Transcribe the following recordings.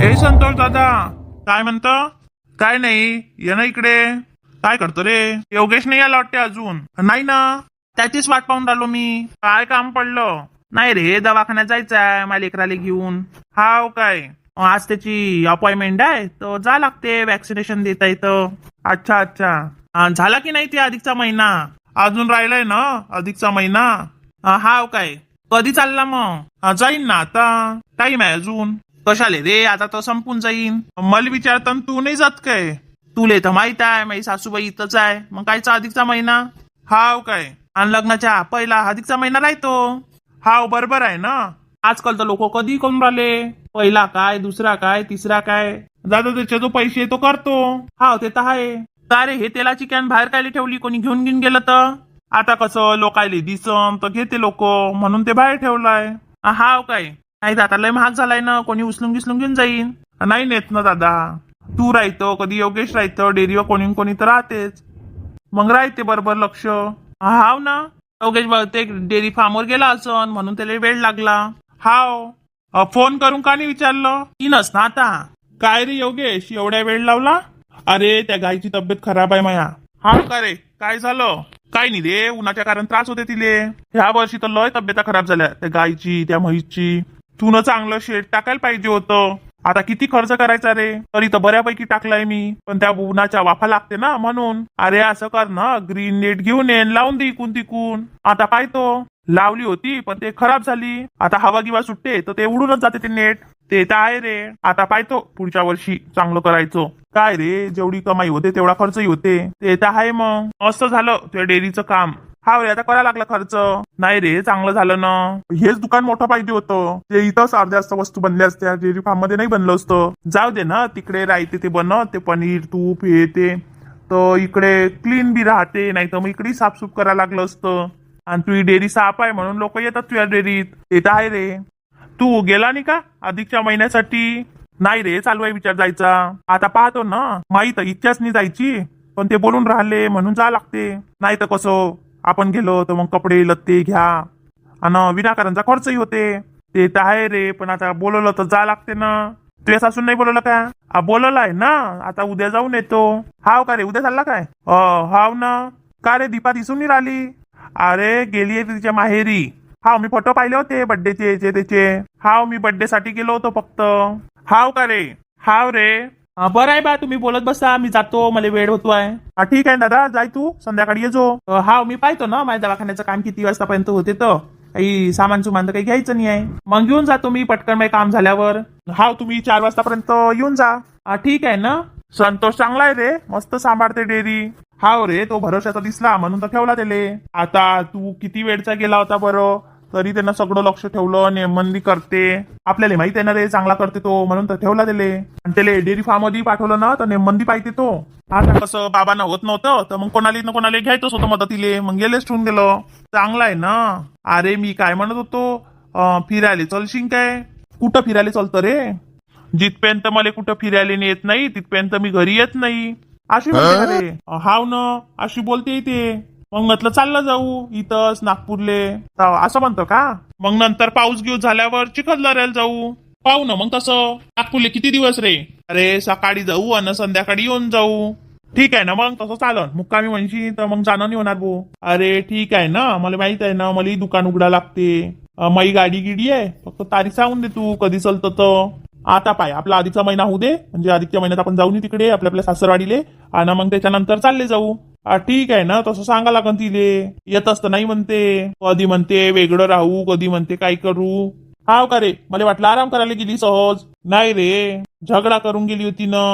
ए संतोष दादा, काय म्हणतो? काय नाही, ये ना इकडे. काय करतो रे? योगेश नाही आला वाटते अजून. नाही ना, त्याचीच वाट पाहून राहिलो मी. काय काम पडलं? नाही रे, दवाखान्यात जायचंय माझ्या लेकराला घेऊन. हाव काय? आज त्याची अपॉइंटमेंट आहे, तर जा लागते वॅक्सिनेशन देता येतं. अच्छा अच्छा. झाला की नाही ते अधिकचा महिना? अजून राहिलाय ना अधिकचा महिना. हाव काय? कधी चालला मग? जाईन ना आता, टाइम आहे अजून. कशाले रे, आता तर संपून जाईन. मला विचारता तू नाही जात काय? तुले तर माहित आहे माझी सासूबाई इथंच आहे, मग कायचा अधिकचा महिना. हाव काय? आणि लग्नाच्या पहिला अधिकचा महिना राहतो. हाव बरोबर आहे ना. आजकाल तर लोक कधी करून राहिले, पहिला काय दुसरा काय तिसरा काय. दादा त्याच्या जो पैसे येतो करतो. हाव ते तर आहे. का रे, हे तेलाची कॅन बाहेर कायले ठेवली? कोणी घेऊन घेऊन गेलं तर? आता कसं लोकायले दिसन तर घेते लोक, म्हणून ते बाहेर ठेवलाय. हाव काय? नाही दादा, लय महाग झालाय ना, कोणी उचलून गिसलून घेऊन जाईन. नाही नेत ना दादा. तू राहतो, कधी योगेश राहतो, डेअरीवर कोणी कोणी तर राहतेच, मग राहते बरोबर लक्ष. हाव ना, योगेश बहुतेक डेअरी फार्मवर गेला असन, म्हणून त्याला वेळ लागला. हाव. फोन करून का नाही विचारलं? तीनच ना आता. काय रे योगेश, एवढ्या वेळ लावला? अरे त्या गायची तब्येत खराब आहे माया. हा का रे, काय झालं? काय नाही रे, उन्हाच्या कारण त्रास होते तिले. ह्या वर्षी तर लय तब्येता खराब झाल्या, त्या गायची त्या म्हैसची. तू चांगलं शेड टाकायला पाहिजे होतं. आता किती खर्च करायचा रे? तरी तर बऱ्यापैकी टाकलाय मी, पण त्या उन्हाच्या वाफा लागते ना म्हणून. अरे असं कर ना, ग्रीन नेट घेऊन ये, लावून दे इकून तिकून. आता पाहतो, लावली होती पण ते खराब झाली. आता हवा गिवा सुटते तर ते उडूनच जाते ते नेट. ते तर आहे रे. आता पाहतो पुढच्या वर्षी चांगलं करायचो. काय रे, जेवढी कमाई होते तेवढा खर्चही होते. ते तर आहे. मग असं झालं त्या डेअरीचं काम. हा रे, आता करायला लागला खर्च. नाही रे, चांगलं झालं ना. हेच दुकान मोठं पाहिजे होतं. ते इथंच अर्ध्या जास्त वस्तू बनल्या असत्या, डेअरी फार्म मध्ये नाही बनलं असतं. जाऊ दे ना, तिकडे राहते ते बनत, ते पनीर तूप हे ते. तर इकडे क्लीन बी राहते, नाही तर मग इकडे साफसूफ करायला लागलं असतं. आणि तुझी डेअरी साफ आहे म्हणून लोक येतात तुझ्या डेअरीत. ते तर आहे रे. तू गेला नाही का अधिकच्या महिन्यासाठी? नाही रे, चालू आहे विचार जायचा. आता पाहतो ना, माहित इच्छाच नाही जायची, पण ते बोलून राहिले म्हणून जा लागते. नाही तर कसं, आपण गेलो तर मग कपडे लत्ते घ्या आणि विनाकारणचा खर्चही होते. ते तर आहे रे, पण आता बोलवलं तर जा लागते ना. तुझ्या सासून नाही बोलवलं का? बोलवलं आहे ना, आता उद्या जाऊन येतो. हाव का रे, उद्या चालला काय? हाव ना. का रे, दीपा दिसून नाही राहिली? अरे गेली आहे तिच्या माहेरी. हाव, मी फोटो पाहिले होते बर्थडेचे त्याचे. हाव, मी बर्थडे साठी गेलो होतो फक्त. हाव का रे? हाव रे. बरं आहे बा, तुम्ही बोलत बसा, मी जातो, मला वेळ होतोय. ठीक आहे दादा, जाय तू, संध्याकाळी ये जो. हाव, मी पाहतो ना माझ्या दवाखान्याचं काम किती वाजतापर्यंत होते, तर काही सामान सुमान तर काही घ्यायचं नाही आहे. मग घेऊन जा तुम्ही पटकन माझे काम झाल्यावर. हाव, तुम्ही 4 वाजतापर्यंत येऊन जा. ठीक आहे ना. संतोष चांगला आहे रे, मस्त सांभाळते डेअरी. हाव रे, तो भरोशाचा दिसला म्हणून तर ठेवला त्याले. आता तू किती वेळचा गेला होता बरं, तरी त्यांना सगळं लक्ष ठेवलं, नेमबंदी करते. आपल्याला माहित आहे ना रे, चांगला करते तो, म्हणून तर ठेवला त्याले. आणि त्याला डेअरी फार्म मध्ये पाठवलं ना, तर नेमबंदी पाहिजे तो. आता कसं बाबांना होत नव्हतं, तर मग कोणाला घ्यायचंच होतं मदतीले, मग गेलेच ठेवून दिलं. चांगला आहे ना. अरे मी काय म्हणत होतो, फिरायला चलशील काय? कुठं फिरायला चलतं रे? जिथपर्यंत मला कुठं फिरायला येत नाही तिथपर्यंत मी घरी येत नाही, अशी म्हणते ना रे. हाव ना, अशी बोलते ते. मग म्हटलं चाललं जाऊ इथंच नागपूरले, असं म्हणतो का? मग नंतर पाऊस घेऊ झाल्यावर चिखलदऱ्याला जाऊ. पाहू ना मग तसं. नागपूरले किती दिवस रे? अरे सकाळी जाऊ आणि संध्याकाळी येऊन जाऊ. ठीक आहे ना, मग तसं चालन. मुक्कामी म्हणशी तर मग जाणं नाही होणार भाऊ. अरे ठीक आहे ना, मला माहित आहे ना, मला दुकान उघडा लागते. माई गाडी गिडी आहे, फक्त तारीख सांगून दे तू कधी चलतं तर. आता पाय, आपला अधिकचा महिना होऊ दे, म्हणजे अधिकच्या महिन्यात आपण जाऊ नये तिकडे आपल्या सासरवाडीले, आणि मग त्याच्यानंतर चालले जाऊ. ठीक आहे ना, तसं सांगा लागन तिले. येत असतं नाही म्हणते, कधी म्हणते वेगळं राहू, कधी म्हणते काय करू. हाव का रे, मला वाटलं आराम करायला गेली सहज. नाही रे, झगडा करून गेली होती ना.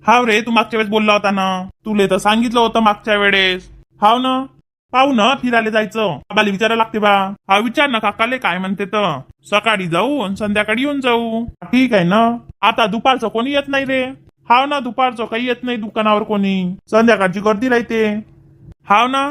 हाव रे, तू मागच्या वेळेस बोलला होता ना, तुले तर सांगितलं होतं मागच्या वेळेस. हाव ना. पाहू ना, फिरायला जायचं. बाबाला विचारायला लागते बा. हा विचार ना काकाले काय म्हणते तर. सकाळी जाऊ आणि संध्याकाळी येऊन जाऊ. ठीक आहे ना. आता दुपारचं कोणी येत नाही रे. हाव ना, दुपारचं काही येत नाही दुकानावर कोणी, संध्याकाळची गर्दी राहते. हाव ना,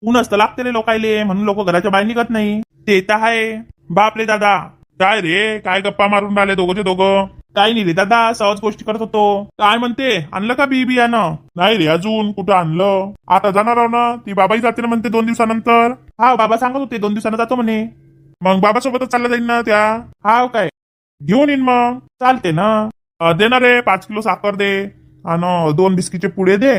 ऊनच तर लागते रे लोकायले, म्हणून लोक घराच्या बाहेर निघत नाही. ते तर आहे. बापरे दादा, काय रे, काय गप्पा मारून राहिले दोघंचे दोघं? काही नाही रे दादा, सहज गोष्टी करत होतो. काय म्हणते, आणलं का बी बियाणं? नाही रे, अजून कुठं आणलं. आता जाणार आहो ना, ती बाबाही जाते ना म्हणते 2 दिवसानंतर. हा, बाबा सांगत होते 2 दिवसानं जातो म्हणे. मग बाबा सोबतच चालला जाईल ना त्या. हाव काय, घेऊन येईन मग. चालते ना. दे ना रे, 5 किलो साखर दे आणि 2 बिस्कीटचे पुडे दे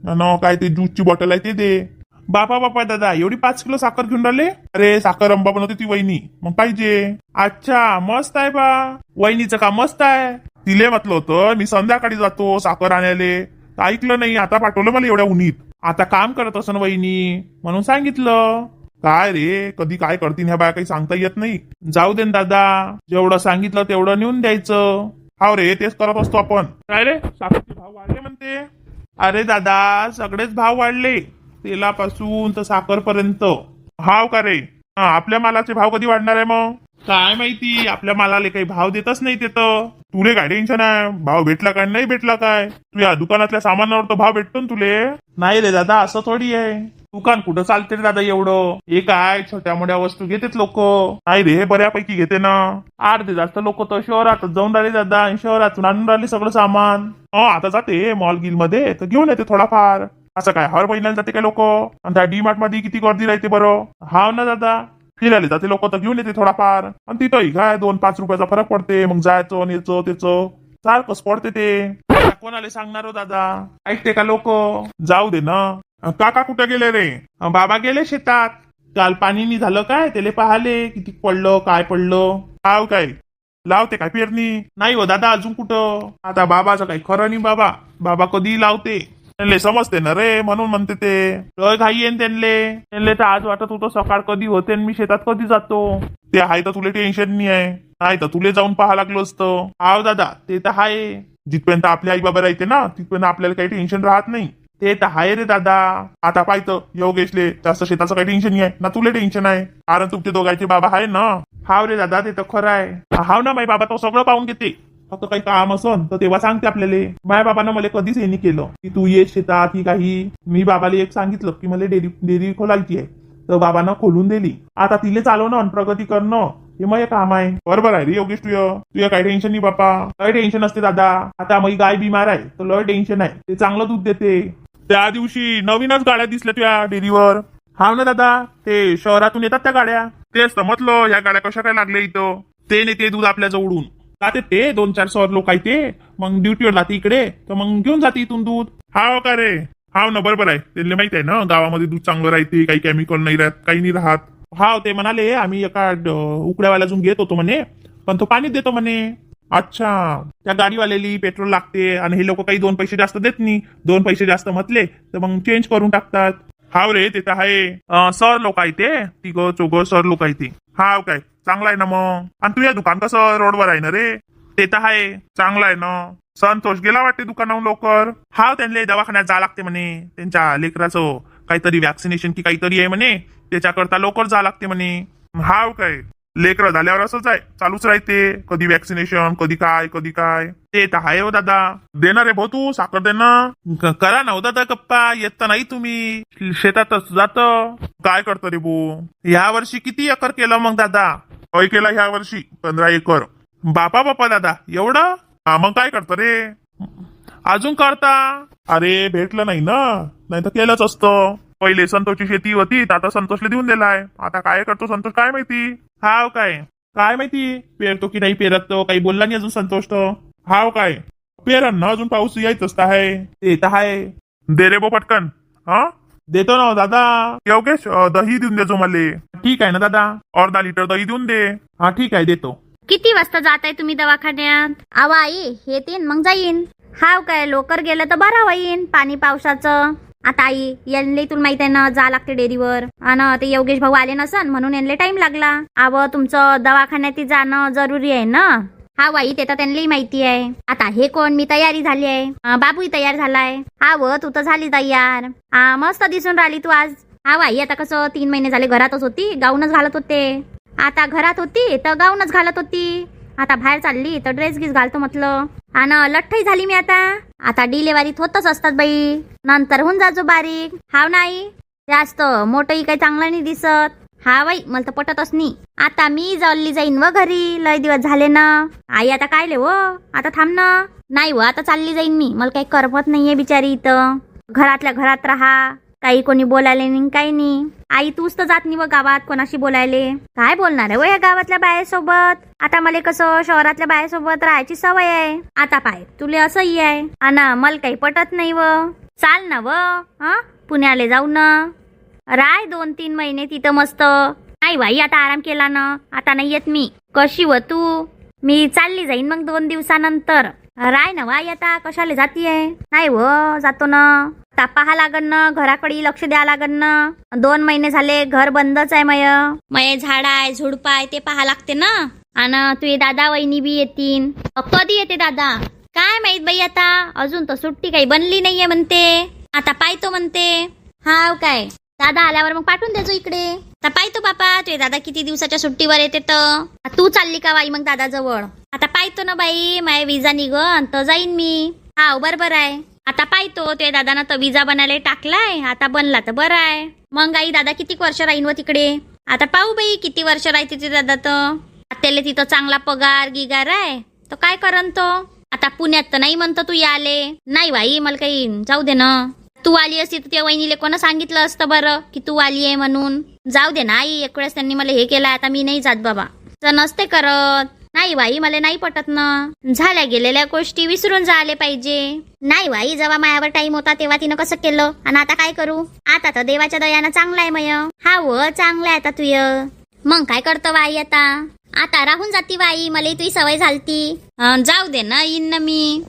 आणि काय ते ज्यूसची बॉटल आहे ते दे. बापा बापा दादा, एवढी 5 किलो साखर घेऊन राहिले? अरे साखर अंबा बनवते ती वहिनी, मग पाहिजे. अच्छा मस्त आहे बा, वहिनीचं काम मस्त आहे. तिले म्हटलं होतं मी संध्याकाळी जातो साखर आणायला, ऐकलं नाही, आता पाठवलं मला एवढ्या उन्हीत. आता काम करत असं वहिनी म्हणून सांगितलं. काय रे, कधी काय करतील ह्या बाया काही सांगता येत नाही. जाऊ दे ना दादा, जेवढं सांगितलं तेवढं नेऊन द्यायचं. हाव रे, तेच करत असतो आपण. काय रे, साखरचे भाव वाढले म्हणते? अरे दादा, सगळेच भाव वाढले, तेलापासून तर साखरपर्यंत. हाव का रे? आपल्या मालाचे भाव कधी वाढणार आहे मग? काय माहिती, आपल्या मालाला काही भाव देतच नाही तिथं. तुले काय टेन्शन आहे, भाव भेटला काय नाही भेटला काय? तू या दुकानातल्या सामानावर तर भाव भेटतो ना तुले. नाही रे दादा, असं थोडी आहे. दुकान कुठं चालते रे दादा एवढं? हे काय छोट्या मोठ्या वस्तू घेतात लोक. नाही रे, बऱ्यापैकी घेते ना. अर्धे जास्त लोक तर शहरातच जाऊन राहिले दादा, शहरातून आणून राहिले सगळं सामान. आता जाते मॉल गिल मध्ये तर घेऊन येते थोडाफार. असं काय हर महिन्याला जाते काय लोक? आणि त्या डी मार्ट मध्ये किती गर्दी राहते बरं. हाव ना दादा, फिरायला जाते लोक तर घेऊन येते थोडाफार. आणि तिथंही काय 2-5 रुपयाचा फरक पडते, मग जायचं आणि याचं त्याचं सारखंच पडते ते. कोणाला सांगणार हो दादा, ऐकते का लोक? जाऊ दे ना. काका कुठे गेले रे? बाबा गेले शेतात. काल पाणी नाही झालं काय, त्याला पाहिले किती पडलं काय पडलं. हाव काय, लावते काय पेरणी? नाही हो दादा, अजून कुठं. आता बाबाचं काही खरं नाही. बाबा कधी लावते, त्यांना समजते ना रे, म्हणून म्हणते ते. लय घाई आहे त्यांना तर आज वाटत होतं सकाळ कधी होते आणि मी शेतात कधी जातो. ते आहे तर तुला टेन्शन नाही आहे, नाही तर तुला जाऊन पाहा लागलो असतं. हाव दादा, ते तर आहे. जिथपर्यंत आपले आई बाबा राहते ना, तिथपर्यंत आपल्याला काही टेन्शन राहत नाही. ते तर आहे रे दादा. आता पाहतं योगेशले जास्त शेताचं काही टेन्शन नाही आहे ना, तुला टेन्शन आहे कारण तुमचे दोघांचे बाबा आहे ना. हाव रे दादा, ते तर खरं आहे. हाव ना, माई बाबा तो सगळं पाहून घेते. फक्त काही काम असन तर तेव्हा सांगते आपल्याला. माझ्या बाबानं मला कधीच हे नाही केलं की तू ये शेतात ही काही. मी बाबाला एक सांगितलं की मला डेअरी खोलायची आहे, तर बाबानं खोलून दिली. आता तिले चालवणं आणि प्रगती करणं हे मग काम आहे. बरोबर आहे रे योगेश, तुझ्या काही टेन्शन नाही बापा. काही टेन्शन असते दादा. आता मग गाय बिमार आहे तर लय टेन्शन आहे, ते चांगलं दूध देते. त्या दिवशी नवीनच गाड्या दिसल्या तुझ्या डेअरीवर. हाव ना दादा, ते शहरातून येतात त्या गाड्या. तेच समजलं ह्या गाड्या कशा काय लागल्या इथं. ते नेते दूध आपल्या जवळून जाते, ते 2-4 सर लोक आहे ते. मग ड्युटीवर जाते इकडे तर मग घेऊन जाते इथून दूध. हाव का रे? हाव ना, बरोबर आहे. त्यांना माहित आहे ना गावामध्ये दूध चांगलं राहते, काही केमिकल नाही राहत, काही नाही राहत. हाव, ते म्हणाले आम्ही एका उकड्यावाल्यातून घेत होतो म्हणे, पण तो पाणी देतो म्हणे. अच्छा, त्या गाडीवाल्याली पेट्रोल लागते आणि हे लोक काही 2 पैसे जास्त देत नाही. 2 पैसे जास्त म्हटले तर मग चेंज करून टाकतात. हाव रे, ते तर आहे. सर लोक आहे ते, 3-4 सर लोक आहे ते. हाव काय, चांगलं आहे ना मग. आणि तुझ्या दुकान कसं रोडवर आहे ना रे? ते तर आहे, चांगलं आहे ना. संतोष गेला वाटते दुकानाहून लवकर. हाव, त्यांना दवाखान्यात जा लागते म्हणे, त्यांच्या लेकराचं काहीतरी वॅक्सिनेशन की काहीतरी आहे म्हणे, त्याच्याकरता लवकर जा लागते म्हणे. हाव काय, लेकरं झाल्यावर असंच आहे, चालूच राहते, कधी वॅक्सिनेशन कधी काय. ते तर आहे हो दादा. देणार रे भाऊ, तू साखर देणार करा ना हो दादा. गप्पा येत तर नाही तुम्ही, शेतातच जात. काय करतो रे भाऊ? ह्या वर्षी किती एकर केलं मग दादा? काय केला ह्या वर्षी? 15 एकर. बापा दादा, एवढं? मग काय करतो रे अजून करता? अरे भेटलं नाही ना, नाही तर केलंच असतं. पहिले संतोषची शेती होती, आता संतोषला देऊन दिलाय. आता काय करतो संतोष काय माहिती. हाव काय माहिती पेरतो की नाही पेरत, तो काही बोलला नाही अजून संतोष तो. हाव काय, पेरन ना, अजून पाऊस यायचंच आहे. ते तर आहे. दे रे बो पटकन. देतो ना दादा. योगेश, दही देऊन देजो मला. ठीक आहे ना दादा, अर्धा लिटर दही देऊन दे. हा ठीक आहे, देतो. किती वाजता जात आहे तुम्ही दवाखान्यात? आवा आई, हे तीन मग जाईन. हाव काय, लवकर गेलं तर बरं होईन पाणी पावसाचं. आता आई यांना तुला माहित आहे ना, जा लागते डेअरीवर. आणि ते योगेश भाऊ आले नसन म्हणून यांना टाइम लागला. आव, तुमचं दवाखान्यात जाणं जरुरी आहे ना. हा बाई, ते तर त्यांनाही माहिती आहे. आता हे कोण, मी तयारी झाली आहे, बाबूही तयार झालाय. हाव, तू तर झाली तयार. मस्त दिसून राहिली तू आज. हा बाई, आता कसं 3 महिने झाले घरातच होती, गाऊनच घालत होते. आता घरात होती तर गाऊनच घालत होती. आता बाहेर चालली तर ड्रेस गीस घालतो म्हटलं. आणि लठ्ठही झाली मी आता डिलेवरीत होतच असतात बाई, नंतर होऊन जाजो बारीक. हाव नाही, जास्त मोठंही काही चांगलं नाही दिसत. हा बाई, मला तर पटतच नाही. आता मी जल्ली जाईन व घरी, लय दिवस झाले ना. आई आता काय ले हो, आता थांब ना. नाही व, आता चालली जाईन मी, मला काही करमत नाहीये बिचारी इथं. घरातल्या घरात राहा, काही कोणी बोलायले नाही काही नाही. आई तूच तर जात नाही व गावात कोणाशी बोलायले. काय बोलणार आहे व या गावातल्या बायासोबत. आता मला कसं शहरातल्या बायासोबत राहायची सवय आहे. आता पाय तुला असंही आहे आणि मला काही पटत नाही व. चाल ना व पुण्याला जाऊ ना. राय 2-3 महिने तिथं मस्त. नाही बाई आता आराम केला ना. आता नाही येत मी. कशी व तू. मी चालली जाईन मग 2 दिवसानंतर. राय ना वाई आता कशाला जातीये. नाही व जातो ना. आता पहा लागन ना घराकडे लक्ष द्या लागन ना. 2 महिने झाले घर बंदच आहे मय झाड आहे झुडप आहे ते पहा लागते ना. आणि तुझे दादा वहिनी बी येतील. कधी येते दादा काय माहित बाई. आता अजून तर सुट्टी काही बनली नाहीये म्हणते. आता पाहतो म्हणते. हाव काय दादा आल्यावर मग पाठवून द्यायचो इकडे. आता पाहतो बापा तुझे दादा किती दिवसाच्या सुट्टीवर येते तर. तू चालली का बाई मग दादा जवळ. आता पाहतो ना बाई माझ्या विजा निघन तर जाईन मी. हाव बरोबर आहे. आता पाहतो ते दादानं तर विजा बनायला टाकलाय. आता बनला तर बरं आहे. मग आई दादा किती वर्ष राहीन व तिकडे. आता पाहू बाई किती वर्ष राहते ते दादा तर. त्याला तिथं चांगला पगार गिगार आहे तर काय करन तो. आता पुण्यात तर नाही म्हणतो तू याले. नाही बाई मला काही जाऊ दे ना. तू आली असती तर त्या वहिनीले कोणा सांगितलं असतं बरं की तू आली आहे म्हणून. जाऊ दे ना आई एक वेळेस त्यांनी मला हे केलं. आता मी नाही जात बाबा. तर नसते करत. नाही बाई मला नाही पटत ना. झाल्या गेलेल्या गोष्टी विसरून जायला पाहिजे. नाही बाई जेव्हा मायावर टाइम होता तेव्हा तिनं कसं केलं आणि आता काय करू. आता तर देवाच्या दयानं चांगलं आहे मय. हा व चांगलं आहे आता तुय. मग काय करतो बाई आता. आता राहून जाती बाई मला तुझी सवय झालती. जाऊ दे ना येईन ना मी.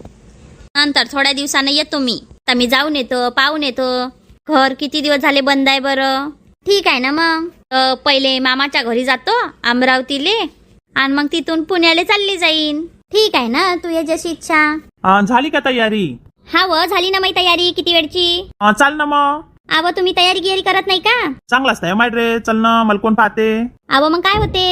नंतर थोड्या दिवसानं येतो मी. आता मी जाऊन येतो पाहून येतो. घर किती दिवस झाले बंद आहे बरं. ठीक आहे ना मग. पहिले मामाच्या घरी जातो अमरावतीले आणि मग तिथून पुण्याला चालली जाईन. ठीक आहे ना तू ये जशी इच्छा. झाली का तयारी. हा व झाली ना माझी तयारी किती वेळची. चाल ना मग. अव तुम्ही तयारी गिरी करत नाही का. चांगलाच आहे माय रे. चल ना मला कोण पाहते. अव मग काय होते.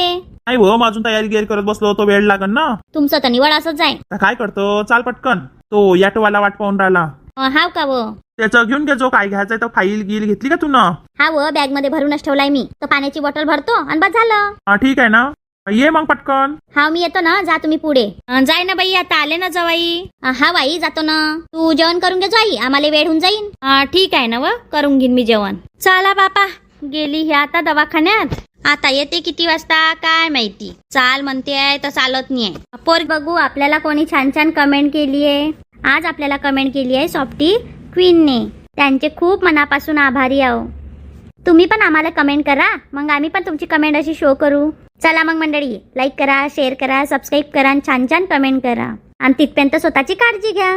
नाही हो अजून तयारी गिरी करत बसलो तो वेळ लागन ना. तुमचं तर निवड असंच आहे. आता काय करतो चाल पटकन. तो याटोवाला वाट पाहून राहिला. हाव का व. त्याचं घेऊन घे जो काय घ्यायचंय तर फाईल गिल घेतली का तू ना. हा व बॅग मध्ये भरूनच ठेवलाय मी. तर पाण्याची बॉटल भरतो आणि बस झालं. ठीक आहे ना. ये मग पटकन. हा मी येतो ना. जा तुम्ही पुढे. जाय ना बाई आता आले ना जवाई. हा बाई जातो ना. तू जेवण करून घे जाई आम्हाला वेळ होऊन जाईन. ठीक आहे ना व करून घेईन मी जेवण. चला बापा गेली हे आता दवाखान्यात. आता येते किती वाजता काय माहिती. चाल म्हणते आहे तर चालत नाही आहे. पोर बघू आपल्याला कोणी छान छान कमेंट केली आहे. आज आपल्याला कमेंट केली आहे सॉफ्टी क्वीनने. त्यांचे खूप मनापासून आभारी आहो. तुम्ही पण आम्हाला कमेंट करा मग आम्ही पण तुमची कमेंट अशी शो करू. चला मग मंडळी लाईक करा शेअर करा सबस्क्राईब करा आणि छान छान कमेंट करा आणि तिथपर्यंत स्वतःची काळजी घ्या.